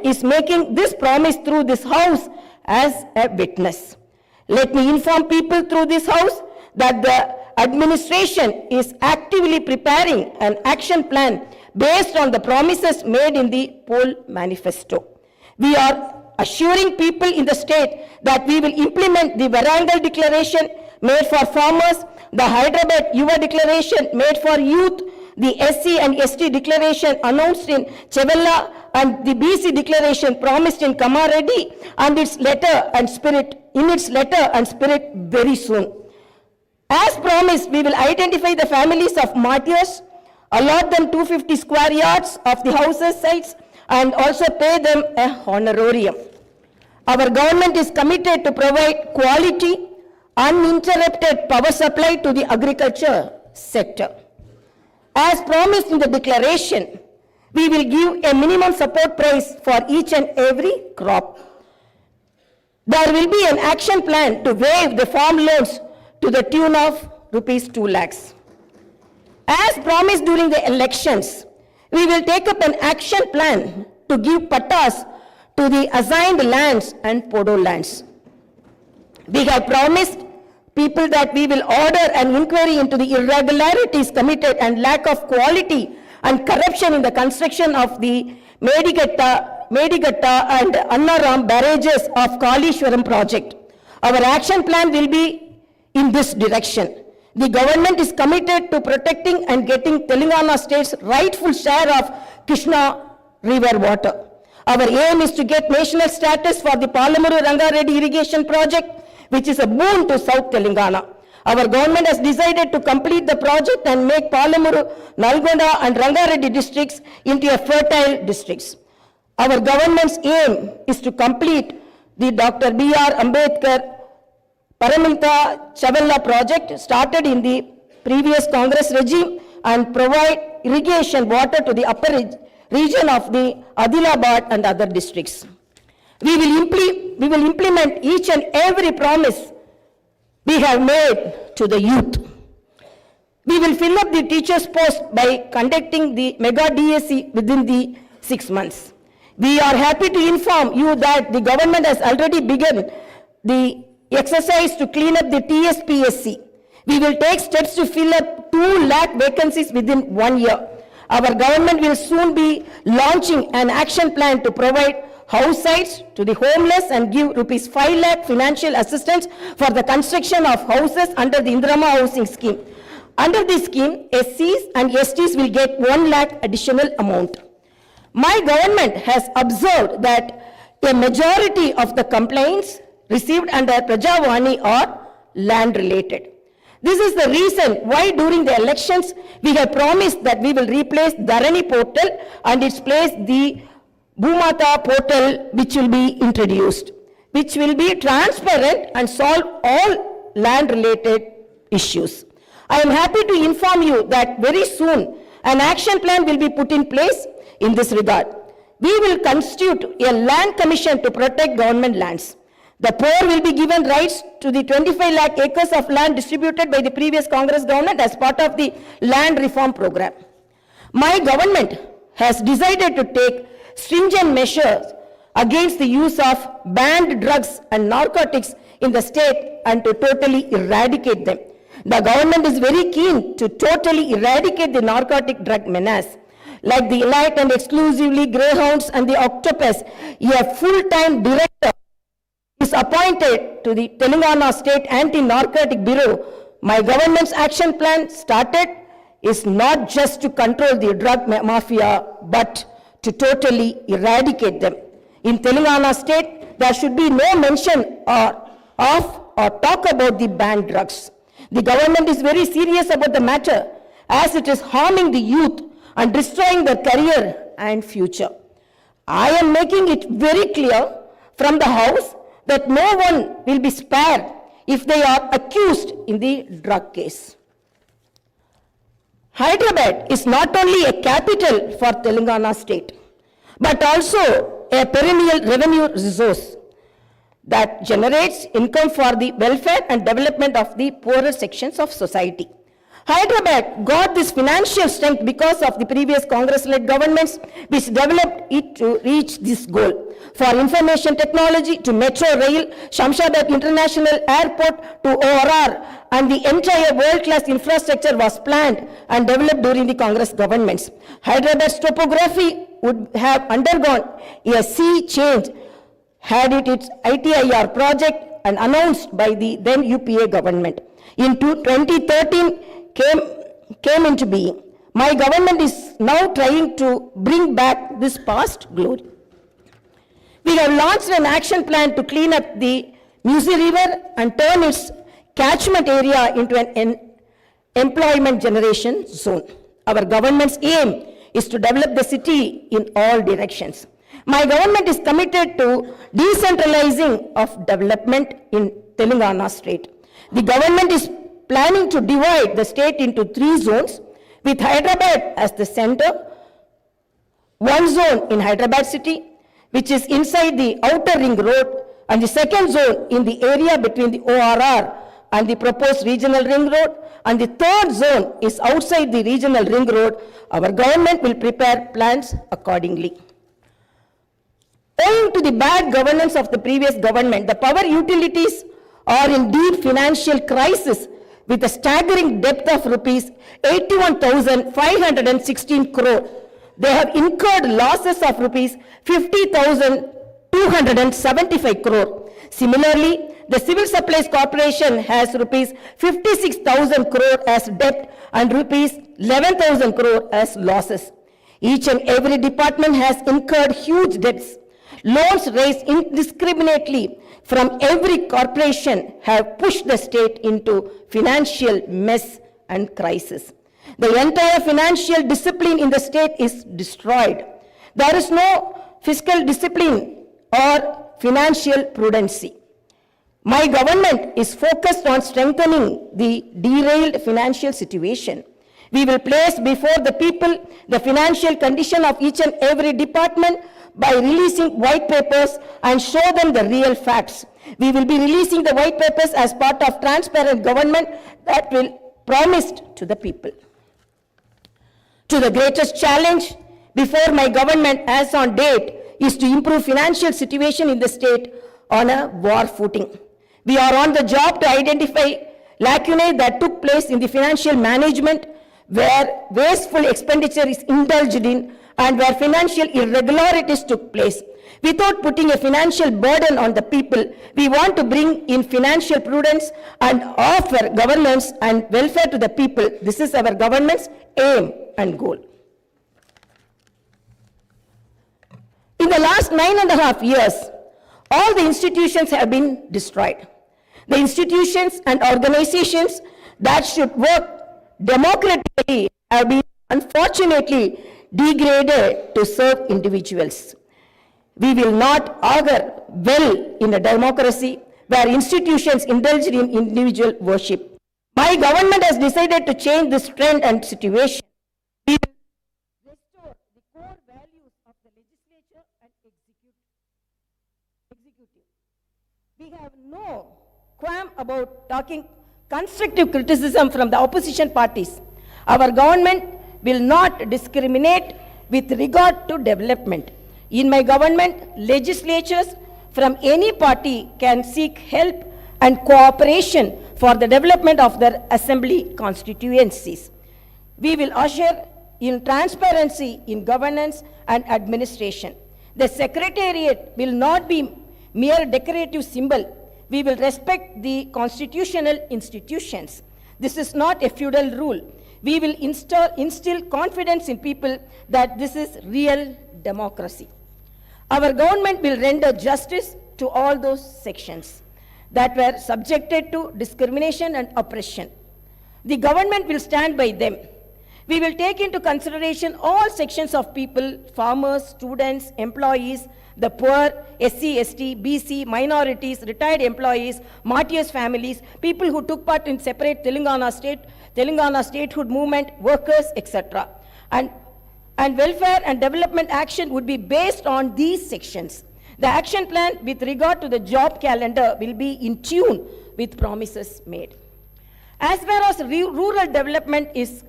is making this promise through this house as a witness. Let me inform people through this house that the administration is actively preparing an action plan based on the promises made in the poll manifesto. We are assuring people in the state that we will implement the Varangal declaration made for farmers, the Hyderabad Yuva declaration made for youth, the SC and ST declaration announced in Chevella, and the BC declaration promised in Kamareddy and its letter and spirit very soon. As promised, we will identify the families of martyrs, allot them 250 square yards of the houses sites, and also pay them a honorarium. Our government is committed to provide quality, uninterrupted power supply to the agriculture sector. As promised in the declaration, we will give a minimum support price for each and every crop. There will be an action plan to waive the farm loans to the tune of rupees 2 lakhs. As promised during the elections, we will take up an action plan to give pattas to the assigned lands and podo lands. We have promised people that we will order an inquiry into the irregularities committed and lack of quality and corruption in the construction of the Medigatta and Annaram barrages of Kalishwaram project. Our action plan will be in this direction. The government is committed to protecting and getting Telangana state's rightful share of Krishna river water. Our aim is to get national status for the Palamuru Rangareddy irrigation project, which is a boon to South Telangana. Our government has decided to complete the project and make Palamuru, Nalgonda and Rangareddy districts into a fertile districts. Our government's aim is to complete the Dr. B.R. Ambedkar Paramilta Chavella project started in the previous Congress regime and provide irrigation water to the upper region of the Adilabad and other districts. We will implement each and every promise we have made to the youth. We will fill up the teachers' post by conducting the mega DSC within the 6 months. We are happy to inform you that the government has already begun the exercise to clean up the TSPSC. We will take steps to fill up 2 lakh vacancies within 1 year. Our government will soon be launching an action plan to provide house sites to the homeless and give rupees 5 lakh financial assistance for the construction of houses under the Indirama housing scheme. Under this scheme, SCs and STs will get 1 lakh additional amount. My government has observed that a majority of the complaints received under Prajavani are land related. This is the reason why during the elections we have promised that we will replace Dharani portal and its place the Bhumata portal, which will be introduced, which will be transparent and solve all land related issues. I am happy to inform you that very soon an action plan will be put in place in this regard. We will constitute a land commission to protect government lands. The poor will be given rights to the 25 lakh acres of land distributed by the previous Congress government as part of the land reform program. My government has decided to take stringent measures against the use of banned drugs and narcotics in the state and to totally eradicate them. The government is very keen to totally eradicate the narcotic drug menace. Like the elite and exclusively greyhounds and the octopus, a full-time director is appointed to the Telangana State Anti-Narcotic Bureau. My government's action plan started is not just to control the drug mafia, but to totally eradicate them. In Telangana State, there should be no mention or talk about the banned drugs. The government is very serious about the matter as it is harming the youth and destroying their career and future. I am making it very clear from the House that no one will be spared if they are accused in the drug case. Hyderabad is not only a capital for Telangana state, but also a perennial revenue resource that generates income for the welfare and development of the poorer sections of society. Hyderabad got this financial strength because of the previous Congress-led governments which developed it to reach this goal. For information technology to Metro Rail, Shamshabad International Airport to ORR, and the entire world-class infrastructure was planned and developed during the Congress governments. Hyderabad's topography would have undergone a sea change had it its ITIR project and announced by the then UPA government. In 2013, came into being. My government is now trying to bring back this past glory. We have launched an action plan to clean up the Musi River and turn its catchment area into an employment generation zone. Our government's aim is to develop the city in all directions. My government is committed to decentralizing of development in Telangana state. The government is planning to divide the state into 3 zones, with Hyderabad as the center. One zone in Hyderabad city, which is inside the outer ring road, and the second zone in the area between the ORR and the proposed regional ring road, and the third zone is outside the regional ring road. Our government will prepare plans accordingly. Owing to the bad governance of the previous government, the power utilities are in deep financial crisis with a staggering debt of rupees 81,516 crore. They have incurred losses of rupees 50,275 crore. Similarly, the Civil Supplies Corporation has rupees 56,000 crore as debt and rupees 11,000 crore as losses. Each and every department has incurred huge debts. Loans raised indiscriminately from every corporation have pushed the state into financial mess and crisis. The entire financial discipline in the state is destroyed. There is no fiscal discipline or financial prudency. My government is focused on strengthening the derailed financial situation. We will place before the people the financial condition of each and every department by releasing white papers and show them the real facts. We will be releasing the white papers as part of transparent government that will promised to the people. To the greatest challenge before my government as on date is to improve financial situation in the state on a war footing. We are on the job to identify lacunae that took place in the financial management where wasteful expenditure is indulged in and where financial irregularities took place. Without putting a financial burden on the people, we want to bring in financial prudence and offer governance and welfare to the people. This is our government's aim and goal. In the last 9.5 years, all the institutions have been destroyed. The institutions and organizations that should work democratically have been unfortunately degraded to serve individuals. We will not augur well in a democracy where institutions indulge in individual worship. My government has decided to change this trend and situation. We will restore the core values of the legislature and executive. We have no qualm about talking constructive criticism from the opposition parties. Our government will not discriminate with regard to development. In my government, legislatures from any party can seek help and cooperation for the development of their assembly constituencies. We will usher in transparency in governance and administration. The secretariat will not be mere decorative symbol. We will respect the constitutional institutions. This is not a feudal rule. We will instill confidence in people that this is real democracy. Our government will render justice to all those sections that were subjected to discrimination and oppression. The government will stand by them. We will take into consideration all sections of people, farmers, students, employees, the poor, SC, ST, BC, minorities, retired employees, martyrs' families, people who took part in separate Telangana statehood movement, workers, etc. And welfare and development action would be based on these sections. The action plan with regard to the job calendar will be in tune with promises made. As far as rural development is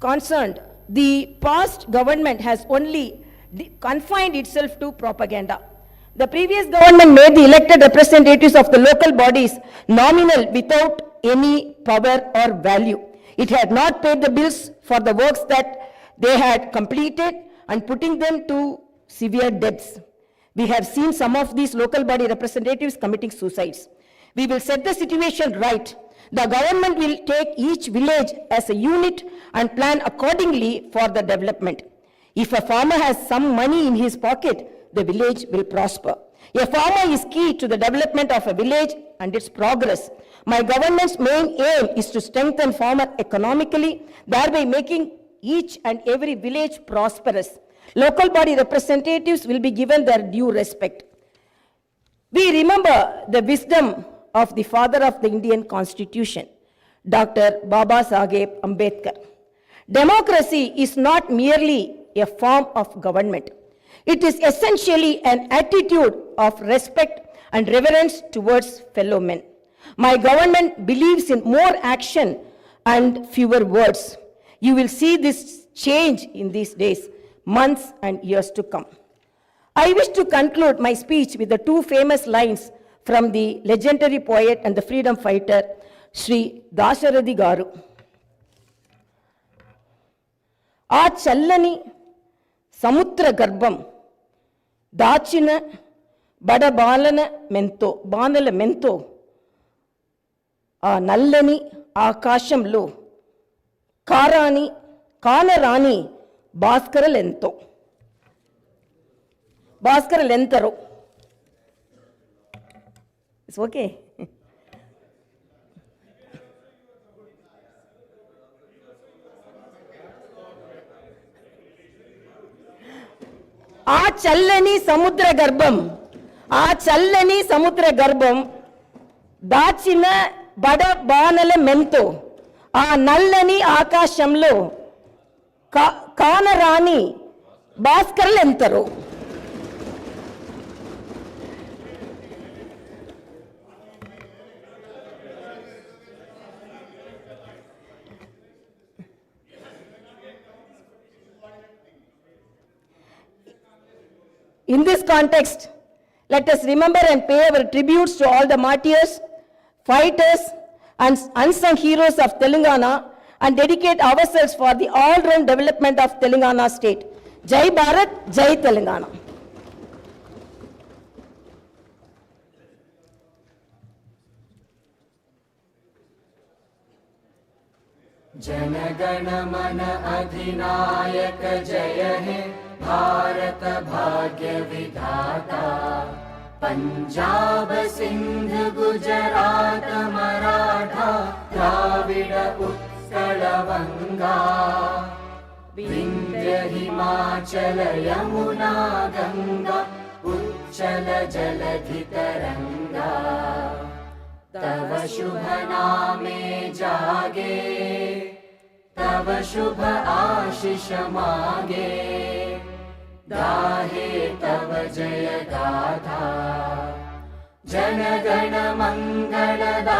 concerned, the past government has only confined itself to propaganda. The previous government made the elected representatives of the local bodies nominal without any power or value. It had not paid the bills for the works that they had completed and putting them to severe debts. We have seen some of these local body representatives committing suicides. We will set the situation right. The government will take each village as a unit and plan accordingly for the development. If a farmer has some money in his pocket, the village will prosper. A farmer is key to the development of a village and its progress. My government's main aim is to strengthen farmer economically, thereby making each and every village prosperous. Local body representatives will be given their due respect. We remember the wisdom of the father of the Indian Constitution, Dr. Baba Saheb Ambedkar. Democracy is not merely a form of government. It is essentially an attitude of respect and reverence towards fellow men. My government believes in more action and fewer words. You will see this change in these days, months and years to come. I wish to conclude my speech with the two famous lines from the legendary poet and the freedom fighter, Sri Dasharathy Garu. Aa challani samutra garbam dachina bada balana mento aa nallani aakashamlo కానరాని భాస్కరలెంతరో. It's okay. ఆ చల్లని సముద్ర గర్భం దాచిన బడ బాణల మెంతో ఆ నల్లని ఆకాశంలో కానరాని భాస్కరులెంతరో. In this context, let us remember and pay our tributes to all the martyrs, fighters, and unsung heroes of Telangana and dedicate ourselves for the all-round development of Telangana state. Jai Bharat, Jai Telangana. जनगण मन अधिनायक जय हे भारत भाग्य विधाता। पंजाब सिंध गुजरात मराठा द्राविड उत्कल वंगा। विंध्य हिमाचल यमुना गंगा उच्चल जलधि तरंगा। तव शुभ नामे जागे तव शुभ आशीष मागे। गाहे तव जय गाथा जन गण मंगलदा।